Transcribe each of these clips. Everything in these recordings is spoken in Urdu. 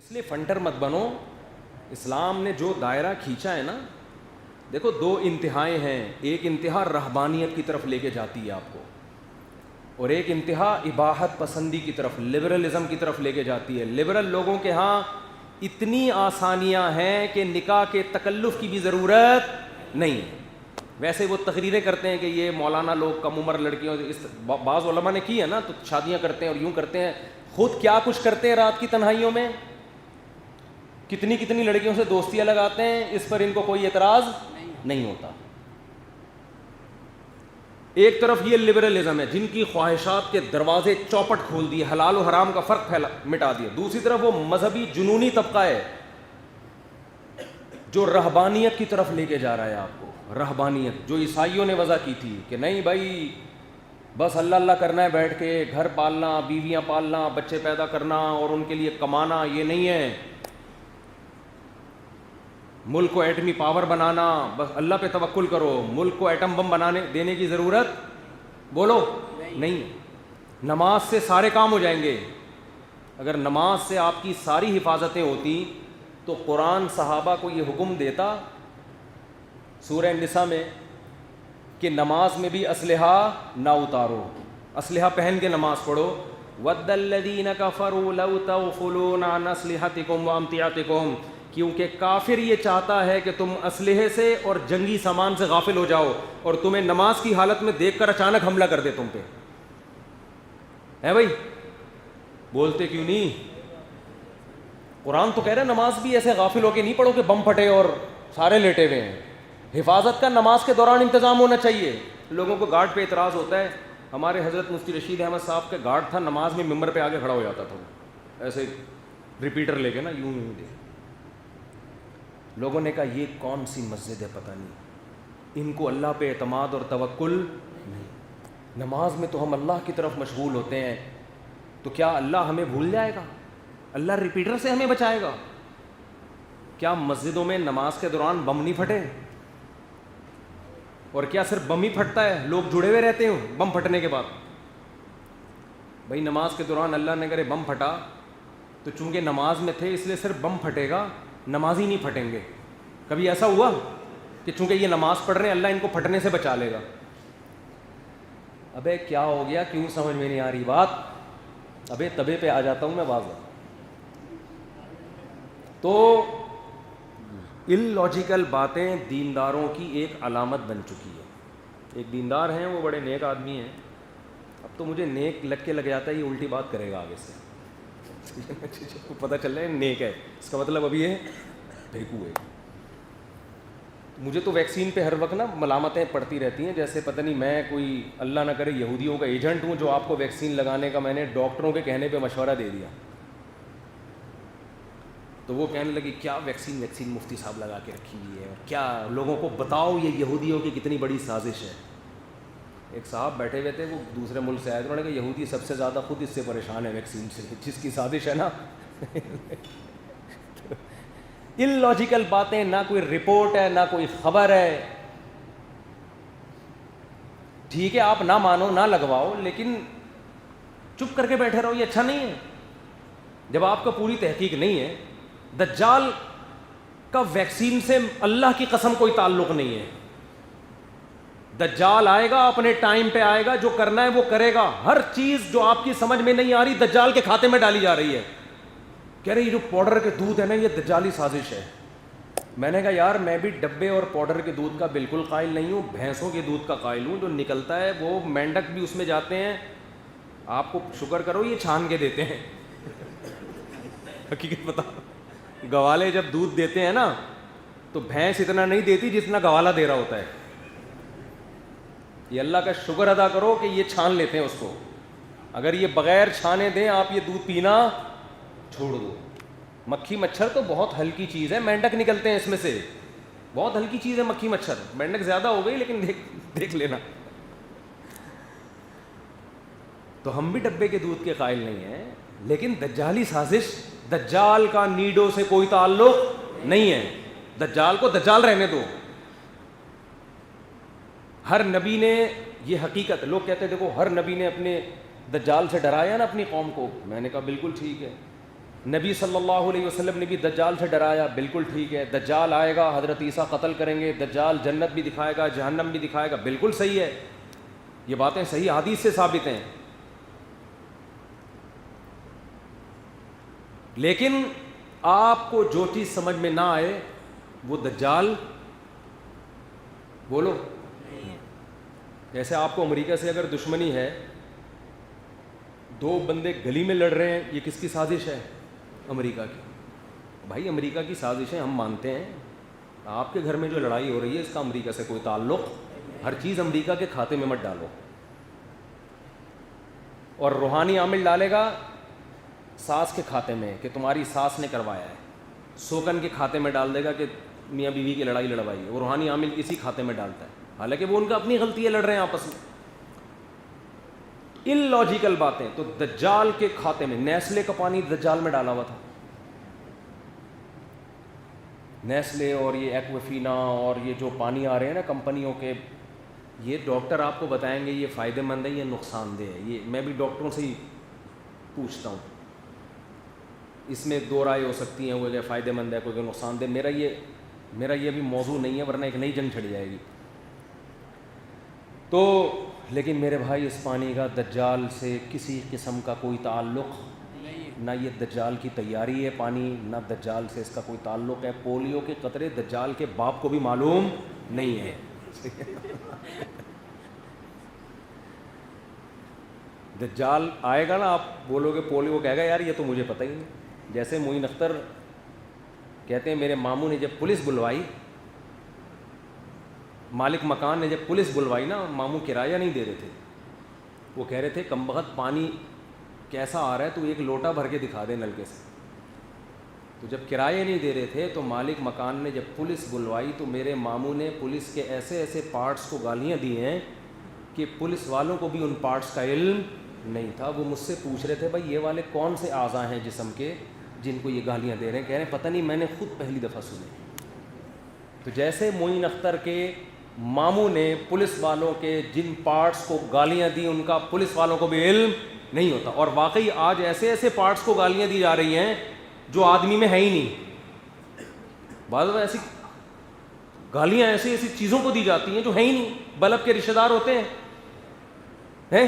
اس لیے فنٹر مت بنو. اسلام نے جو دائرہ کھینچا ہے نا, دیکھو دو انتہائیں ہیں. ایک انتہا رہبانیت کی طرف لے کے جاتی ہے آپ کو, اور ایک انتہا اباحت پسندی کی طرف, لبرلزم کی طرف لے کے جاتی ہے. لبرل لوگوں کے ہاں اتنی آسانیاں ہیں کہ نکاح کے تکلف کی بھی ضرورت نہیں ہے. ویسے وہ تقریریں کرتے ہیں کہ یہ مولانا لوگ کم عمر لڑکیوں, بعض علماء نے کی ہے نا, تو شادیاں کرتے ہیں اور یوں کرتے ہیں. خود کیا کچھ کرتے ہیں رات کی تنہائیوں میں, کتنی کتنی لڑکیوں سے دوستیاں لگاتے ہیں, اس پر ان کو کوئی اعتراض نہیں ہوتا. ایک طرف یہ لبرلزم ہے جن کی خواہشات کے دروازے چوپٹ کھول دیے, حلال و حرام کا فرق مٹا دیا. دوسری طرف وہ مذہبی جنونی طبقہ ہے جو رہبانیت کی طرف لے کے جا رہا ہے آپ کو. رہبانیت جو عیسائیوں نے وضع کی تھی کہ نہیں بھائی بس اللہ اللہ کرنا ہے بیٹھ کے, گھر پالنا, بیویاں پالنا, بچے پیدا کرنا اور ان کے لیے کمانا, یہ نہیں ہے. ملک کو ایٹمی پاور بنانا, بس اللہ پہ توکل کرو. ملک کو ایٹم بم دینے کی ضرورت بولو نہیں. نماز سے سارے کام ہو جائیں گے. اگر نماز سے آپ کی ساری حفاظتیں ہوتی تو قرآن صحابہ کو یہ حکم دیتا سورہ نساء میں کہ نماز میں بھی اسلحہ نہ اتارو, اسلحہ پہن کے نماز پڑھو. وَدَّ الَّذِينَ كَفَرُوا لَوْ تَغْفُلُونَ عَنْ أَسْلِحَتِكُمْ وَأَمْتِعَتِكُمْ, کیونکہ کافر یہ چاہتا ہے کہ تم اسلحے سے اور جنگی سامان سے غافل ہو جاؤ اور تمہیں نماز کی حالت میں دیکھ کر اچانک حملہ کر دے تم پہ. ہے بھائی, بولتے کیوں نہیں؟ قرآن تو کہہ رہا ہے نماز بھی ایسے غافل ہو کے نہیں پڑھو کہ بم پھٹے اور سارے لیٹے ہوئے ہیں. حفاظت کا نماز کے دوران انتظام ہونا چاہیے. لوگوں کو گارڈ پہ اعتراض ہوتا ہے. ہمارے حضرت مفتی رشید احمد صاحب کے گارڈ تھا, نماز میں ممبر پہ آگے کھڑا ہو جاتا تھا, ایسے ریپیٹر لے کے نا, یوں دے. لوگوں نے کہا یہ کون سی مسجد ہے, پتہ نہیں, ان کو اللہ پہ اعتماد اور توکل نہیں. نماز میں تو ہم اللہ کی طرف مشغول ہوتے ہیں, تو کیا اللہ ہمیں بھول جائے گا؟ اللہ ریپیٹر سے ہمیں بچائے گا؟ کیا مسجدوں میں نماز کے دوران بم نہیں پھٹے؟ اور کیا صرف بم ہی پھٹتا ہے, لوگ جڑے ہوئے رہتے ہیں بم پھٹنے کے بعد؟ بھائی نماز کے دوران اللہ نے کرے بم پھٹا تو چونکہ نماز میں تھے اس لیے صرف بم پھٹے گا, نمازی نہیں پھٹیں گے. کبھی ایسا ہوا کہ چونکہ یہ نماز پڑھ رہے ہیں اللہ ان کو پھٹنے سے بچا لے گا؟ ابے کیا ہو گیا, کیوں سمجھ میں نہیں آ رہی بات؟ ابے تبے پہ آ جاتا ہوں میں واضح. تو ان لاجیکل باتیں دینداروں کی ایک علامت بن چکی ہے. ایک دیندار ہیں, وہ بڑے نیک آدمی ہیں, اب تو مجھے نیک لگ کے لگ جاتا ہے یہ الٹی بات کرے گا آگے سے. پتہ چل رہا ہے نیک ہے, اس کا مطلب ابھی یہ بھیکو ہے. مجھے تو ویکسین پہ ہر وقت نا ملامتیں پڑتی رہتی ہیں, جیسے پتہ نہیں میں کوئی اللہ نہ کرے یہودیوں کا ایجنٹ ہوں جو آپ کو ویکسین لگانے کا میں نے ڈاکٹروں کے کہنے پہ مشورہ دے دیا. تو وہ کہنے لگی کیا ویکسین مفتی صاحب لگا کے رکھی ہوئی ہے, اور کیا لوگوں کو بتاؤ یہ یہودیوں کی کتنی بڑی سازش ہے. ایک صاحب بیٹھے ہوئے تھے, وہ دوسرے ملک سے آئے تھے, انہوں نے کہا یہودی سب سے زیادہ خود اس سے پریشان ہے ویکسین سے, جس کی سازش ہے نا. ان لاجیکل باتیں, نہ کوئی رپورٹ ہے نہ کوئی خبر ہے. ٹھیک ہے آپ نہ مانو نہ لگواؤ, لیکن چپ کر کے بیٹھے رہو, یہ اچھا نہیں ہے. جب آپ کو پوری تحقیق نہیں ہے, دجال کا ویکسین سے اللہ کی قسم کوئی تعلق نہیں ہے. دجال آئے گا, اپنے ٹائم پہ آئے گا, جو کرنا ہے وہ کرے گا. ہر چیز جو آپ کی سمجھ میں نہیں آ رہی دجال کے کھاتے میں ڈالی جا رہی ہے. کہہ رہے یہ جو پاؤڈر کے دودھ ہے نا یہ دجالی سازش ہے. میں نے کہا یار میں بھی ڈبے اور پاؤڈر کے دودھ کا بالکل قائل نہیں ہوں, بھینسوں کے دودھ کا قائل ہوں. جو نکلتا ہے وہ مینڈک بھی اس میں جاتے ہیں, آپ کو شکر کرو یہ چھان کے دیتے ہیں. حقیقت بتا, گوالے جب دودھ دیتے ہیں نا تو بھینس اتنا نہیں دیتی جتنا گوالا دے رہا ہوتا ہے. یہ اللہ کا شکر ادا کرو کہ یہ چھان لیتے ہیں اس کو. اگر یہ بغیر چھانے دیں آپ یہ دودھ پینا چھوڑ دو. مکھی مچھر تو بہت ہلکی چیز ہے, مینڈک نکلتے ہیں اس میں سے, بہت ہلکی چیز ہے مکھی مچھر. مینڈک زیادہ ہو گئی لیکن دیکھ لینا. تو ہم بھی ڈبے کے دودھ کے قائل نہیں ہیں, لیکن دجالی سازش, دجال کا نیڈوں سے کوئی تعلق نہیں ہے. دجال کو دجال رہنے دو. ہر نبی نے یہ حقیقت, لوگ کہتے ہیں دیکھو ہر نبی نے اپنے دجال سے ڈرایا نا اپنی قوم کو. میں نے کہا بالکل ٹھیک ہے, نبی صلی اللہ علیہ وسلم نے بھی دجال سے ڈرایا، بالکل ٹھیک ہے، دجال آئے گا، حضرت عیسیٰ قتل کریں گے، دجال جنت بھی دکھائے گا، جہنم بھی دکھائے گا، بالکل صحیح ہے، یہ باتیں صحیح حدیث سے ثابت ہیں. لیکن آپ کو جو چیز سمجھ میں نہ آئے وہ دجال بولو. جیسے آپ کو امریکہ سے اگر دشمنی ہے، دو بندے گلی میں لڑ رہے ہیں، یہ کس کی سازش ہے؟ امریکہ کی. بھائی امریکہ کی سازشیں ہم مانتے ہیں، آپ کے گھر میں جو لڑائی ہو رہی ہے اس کا امریکہ سے کوئی تعلق، ہر چیز امریکہ کے کھاتے میں مت ڈالو. اور روحانی عامل ڈالے گا ساس کے کھاتے میں کہ تمہاری ساس نے کروایا ہے، سوکن کے کھاتے میں ڈال دے گا کہ میاں بیوی کی لڑائی لڑوائی ہے، وہ روحانی عامل اسی کھاتے میں ڈالتا ہے، حالانکہ وہ ان کا اپنی غلطی ہے، لڑ رہے ہیں آپس میں. ان لاجیکل باتیں. تو دجال کے کھاتے میں نیسلے کا پانی دجال میں ڈالا ہوا تھا، نیسلے اور یہ ایکوفینا اور یہ جو پانی آ رہے ہیں نا کمپنیوں کے، یہ ڈاکٹر آپ کو بتائیں گے یہ فائدہ مند ہے یا نقصان دہ ہے. یہ میں بھی ڈاکٹروں سے ہی پوچھتا ہوں، اس میں دو رائے ہو سکتی ہیں، وہ کہ فائدہ مند ہے کوئی نقصان دہ. میرا یہ بھی موضوع نہیں ہے، ورنہ ایک نئی جنگ چھڑ جائے گی. تو لیکن میرے بھائی اس پانی کا دجال سے کسی قسم کا کوئی تعلق نہ، یہ دجال کی تیاری ہے پانی، نہ دجال سے اس کا کوئی تعلق ہے. پولیو کے قطرے دجال کے باپ کو بھی معلوم نہیں ہے. دجال آئے گا نا، آپ بولو گے پولیو، کہے گا یار یہ تو مجھے پتہ ہی نہیں. جیسے معین اختر کہتے ہیں میرے ماموں نے جب پولیس بلوائی، مالک مکان نے جب پولیس بلوائی نا، ماموں کرایہ نہیں دے رہے تھے، وہ کہہ رہے تھے کم بخت پانی کیسا آ رہا ہے تو ایک لوٹا بھر کے دکھا دے نلکے سے. تو جب کرایہ نہیں دے رہے تھے تو مالک مکان نے جب پولیس بلوائی تو میرے ماموں نے پولیس کے ایسے ایسے پارٹس کو گالیاں دی ہیں کہ پولیس والوں کو بھی ان پارٹس کا علم نہیں تھا. وہ مجھ سے پوچھ رہے تھے بھائی یہ والے کون سے اعضاء ہیں جسم کے جن کو یہ گالیاں دے رہے ہیں؟ کہہ رہے ہیں پتہ نہیں، میں نے خود پہلی دفعہ سنی. تو جیسے معین اختر کے ماموں نے پولیس والوں کے جن پارٹس کو گالیاں دی ان کا پولیس والوں کو بھی علم نہیں ہوتا. اور واقعی آج ایسے ایسے پارٹس کو گالیاں دی جا رہی ہیں جو آدمی میں ہے ہی نہیں. بعض ایسی گالیاں ایسی ایسی چیزوں کو دی جاتی ہیں جو ہے ہی نہیں. بلب کے رشتہ دار ہوتے ہیں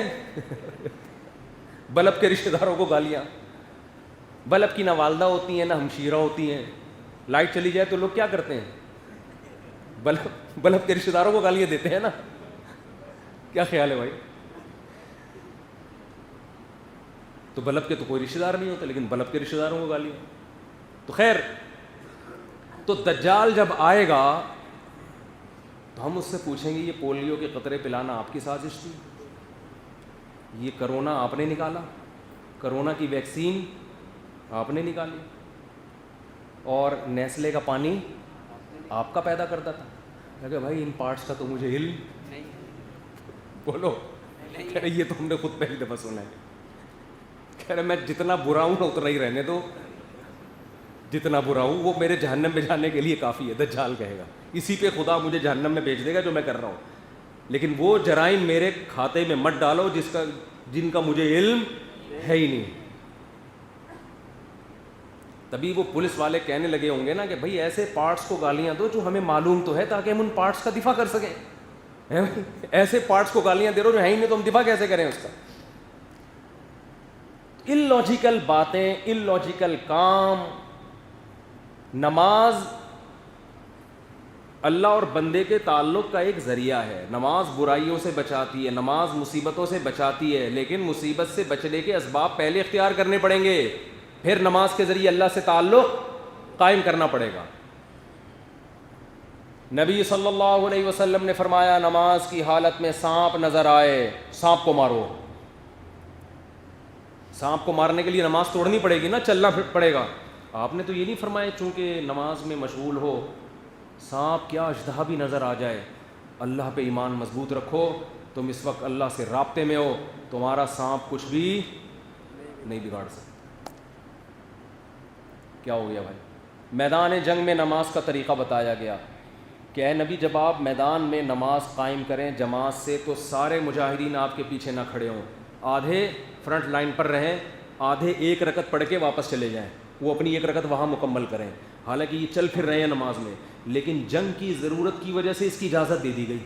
بلب کے رشتہ داروں کو گالیاں. بلب کی نہ والدہ ہوتی ہیں نہ ہمشیرہ ہوتی ہیں. لائٹ چلی جائے تو لوگ کیا کرتے ہیں؟ بلب کے رشتہ داروں کو گالیاں دیتے ہیں نا. کیا خیال ہے بھائی؟ تو بلب کے تو کوئی رشتہ دار نہیں ہوتا، لیکن بلب کے رشتہ داروں کو گالیاں. تو خیر، تو دجال جب آئے گا تو ہم اس سے پوچھیں گے یہ پولیو کے قطرے پلانا آپ کی سازش تھی؟ یہ کرونا آپ نے نکالا؟ کرونا کی ویکسین آپ نے نکالی؟ اور نیسلے کا پانی آپ کا پیدا کرتا تھا؟ کہ بھائی ان پارٹس کا تو مجھے علم نہیں. بولو. کہہ رہے یہ تو ہم نے خود پہلی دفعہ سنا ہے. کہہ رہے میں جتنا برا ہوں نا اتنا ہی رہنے دو، جتنا برا ہوں وہ میرے جہنم میں جانے کے لیے کافی ہے. دجال کہے گا اسی پہ خدا مجھے جہنم میں بھیج دے گا جو میں کر رہا ہوں، لیکن وہ جرائم میرے کھاتے میں مت ڈالو جن کا مجھے علم ہے ہی نہیں. تبھی وہ پولیس والے کہنے لگے ہوں گے نا کہ بھئی ایسے پارٹس کو گالیاں دو جو ہمیں معلوم تو ہے تاکہ ہم ان پارٹس کا دفاع کر سکیں. ایسے پارٹس کو گالیاں دے رہو جو ہیں ہی نہیں تو ہم دفاع کیسے کریں اس کا؟ ان لاجیکل باتیں، ان لاجیکل کام. نماز اللہ اور بندے کے تعلق کا ایک ذریعہ ہے. نماز برائیوں سے بچاتی ہے، نماز مصیبتوں سے بچاتی ہے، لیکن مصیبت سے بچنے کے اسباب پہلے اختیار کرنے پڑیں گے، پھر نماز کے ذریعے اللہ سے تعلق قائم کرنا پڑے گا. نبی صلی اللہ علیہ وسلم نے فرمایا نماز کی حالت میں سانپ نظر آئے سانپ کو مارو. سانپ کو مارنے کے لیے نماز توڑنی پڑے گی نا، چلنا پڑے گا. آپ نے تو یہ نہیں فرمایا چونکہ نماز میں مشغول ہو سانپ کیا اژدہا بھی نظر آ جائے اللہ پہ ایمان مضبوط رکھو، تم اس وقت اللہ سے رابطے میں ہو، تمہارا سانپ کچھ بھی نہیں بگاڑ سکتا. کیا ہو گیا بھائی؟ میدان جنگ میں نماز کا طریقہ بتایا گیا کہ اے نبی جب آپ میدان میں نماز قائم کریں جماعت سے تو سارے مجاہدین آپ کے پیچھے نہ کھڑے ہوں، آدھے فرنٹ لائن پر رہیں، آدھے ایک رکعت پڑھ کے واپس چلے جائیں. وہ اپنی ایک رکعت وہاں مکمل کریں. حالانکہ یہ چل پھر رہے ہیں نماز میں, لیکن جنگ کی ضرورت کی وجہ سے اس کی اجازت دے دی گئی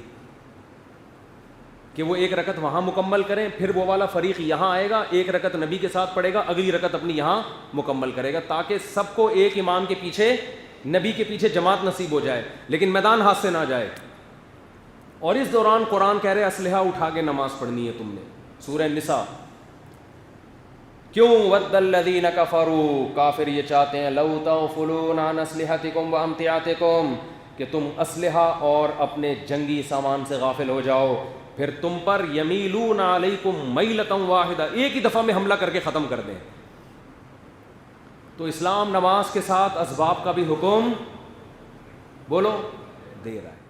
کہ وہ ایک رکعت وہاں مکمل کریں, پھر وہ والا فریق یہاں آئے گا, ایک رکعت نبی کے ساتھ پڑھے گا, اگلی رکعت اپنی یہاں مکمل کرے گا, تاکہ سب کو ایک امام کے پیچھے, نبی کے پیچھے جماعت نصیب ہو جائے, لیکن میدان ہاتھ سے نہ جائے. اور اس دوران قرآن کہہ رہے اسلحہ اٹھا کے نماز پڑھنی ہے تم نے. سورہ نساء. کیوں؟ ود الذین کفروا, کافر یہ چاہتے ہیں, لو تغفلون عن اسلحتکم وامتعاتکم, کہ تم اسلحہ اور اپنے جنگی سامان سے غافل ہو جاؤ, پھر تم پر یمیلون علیکم میلۃ واحدہ, ایک ہی دفعہ میں حملہ کر کے ختم کر دیں. تو اسلام نماز کے ساتھ اسباب کا بھی حکم بولو دے رہا ہے.